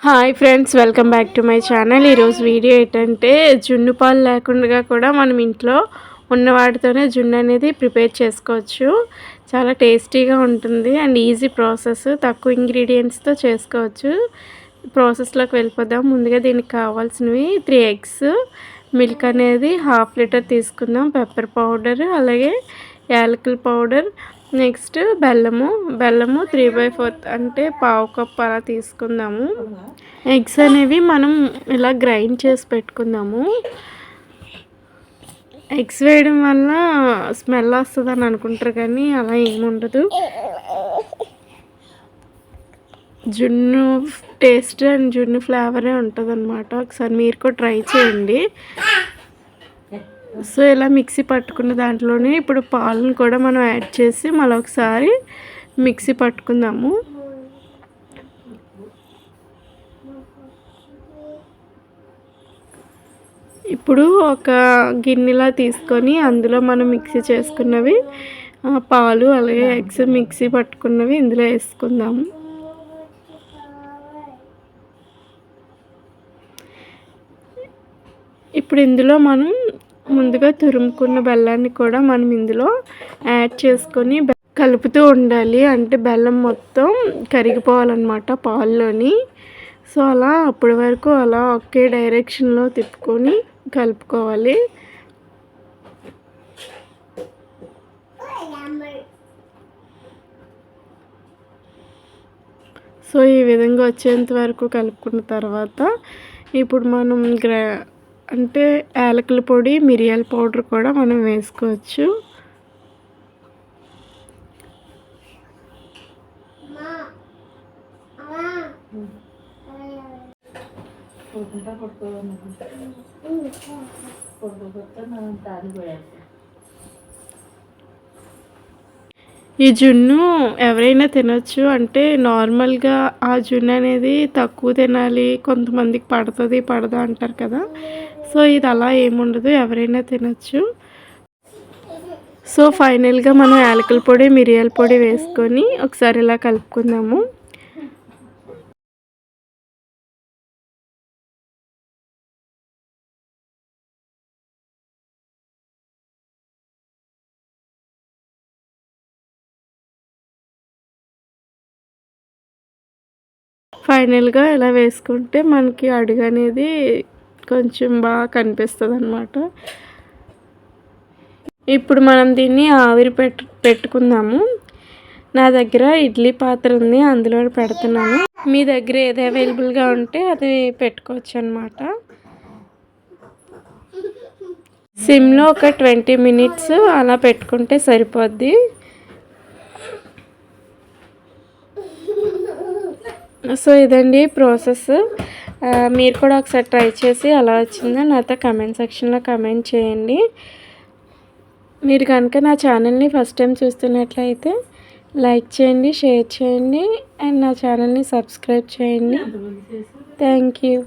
Hi friends, welcome back to my channel. ఈరోజు video ఏంటంటే జున్ను పాలు లేకుండా కూడా మనం ఇంట్లో ఉన్న వాటితోనే జున్ను అనేది ప్రిపేర్ చేసుకోవచ్చు. చాలా టేస్టీగా ఉంటుంది అండ్ ఈజీ ప్రాసెస్, తక్కువ ఇంగ్రీడియంట్స్తో చేసుకోవచ్చు. ప్రాసెస్లోకి వెళ్ళిపోదాం. ముందుగా దీనికి కావాల్సినవి 3 ఎగ్స్, మిల్క్ అనేది 1/2 లీటర్ తీసుకుందాం, పెప్పర్ పౌడర్, అలాగే యాలకుల పౌడర్, నెక్స్ట్ బెల్లము 3/4 అంటే పావు కప్ అలా తీసుకుందాము. ఎగ్స్ అనేవి మనం ఇలా గ్రైండ్ చేసి పెట్టుకుందాము. ఎగ్స్ వేయడం వల్ల స్మెల్ వస్తుందని అనుకుంటారు కానీ అలా ఏముండదు. జున్ను టేస్ట్ అండ్ జున్ను ఫ్లేవరే ఉంటుంది అన్నమాట. ఒకసారి మీరు కూడా ట్రై చేయండి. సో ఇలా మిక్సీ పట్టుకున్న దాంట్లోనే ఇప్పుడు పాలను కూడా మనం యాడ్ చేసి మళ్ళీ ఒకసారి మిక్సీ పట్టుకుందాము. ఇప్పుడు ఒక గిన్నెలా తీసుకొని అందులో మనం మిక్సీ చేసుకున్నవి పాలు అలాగే ఎగ్స్ మిక్సీ పట్టుకున్నవి ఇందులో వేసుకుందాము. ఇప్పుడు ఇందులో మనం ముందుగా తురుముకున్న బెల్లాన్ని కూడా మనం ఇందులో యాడ్ చేసుకొని కలుపుతూ ఉండాలి. అంటే బెల్లం మొత్తం కరిగిపోవాలన్నమాట పాల్లోని. సో అలా అప్పటి వరకు అలా ఒకే డైరెక్షన్లో తిప్పుకొని కలుపుకోవాలి. సో ఈ విధంగా వచ్చేంత వరకు కలుపుకున్న తర్వాత ఇప్పుడు మనం అంటే యాలకుల పొడి, మిరియాల పౌడర్ కూడా మనం వేసుకోవచ్చు. ఈ జున్ను ఎవరైనా తినొచ్చు. అంటే నార్మల్గా ఆ జున్ను అనేది తక్కువ తినాలి, కొంతమందికి పడుతుంది పడదు అంటారు కదా. సో ఇది అలా ఏముండదు, ఎవరైనా తినొచ్చు. సో ఫైనల్గా మనం యాలకుల పొడి, మిరియాల పొడి వేసుకొని ఒకసారి ఇలా కలుపుకుందాము. ఫైనల్గా ఇలా వేసుకుంటే మనకి అడుగు అనేది కొంచెం బాగా కనిపిస్తుంది అన్నమాట. ఇప్పుడు మనం దీన్ని ఆవిరి పెట్టుకుందాము. నా దగ్గర ఇడ్లీ పాత్ర ఉంది, అందులో పెడుతున్నాను. మీ దగ్గర ఏది అవైలబుల్గా ఉంటే అది పెట్టుకోవచ్చు అన్నమాట. సిమ్లో ఒక 20 మినిట్స్ అలా పెట్టుకుంటే సరిపోద్ది. సో ఇదండి ప్రాసెస్. మీరు కూడా ఒకసారి ట్రై చేసి ఎలా వచ్చిందో నాతో కమెంట్ సెక్షన్లో కమెంట్ చేయండి. మీరు కనుక నా ఛానల్ని ఫస్ట్ టైం చూస్తున్నట్లయితే లైక్ చేయండి, షేర్ చేయండి అండ్ నా ఛానల్ని సబ్స్క్రైబ్ చేయండి. Thank you.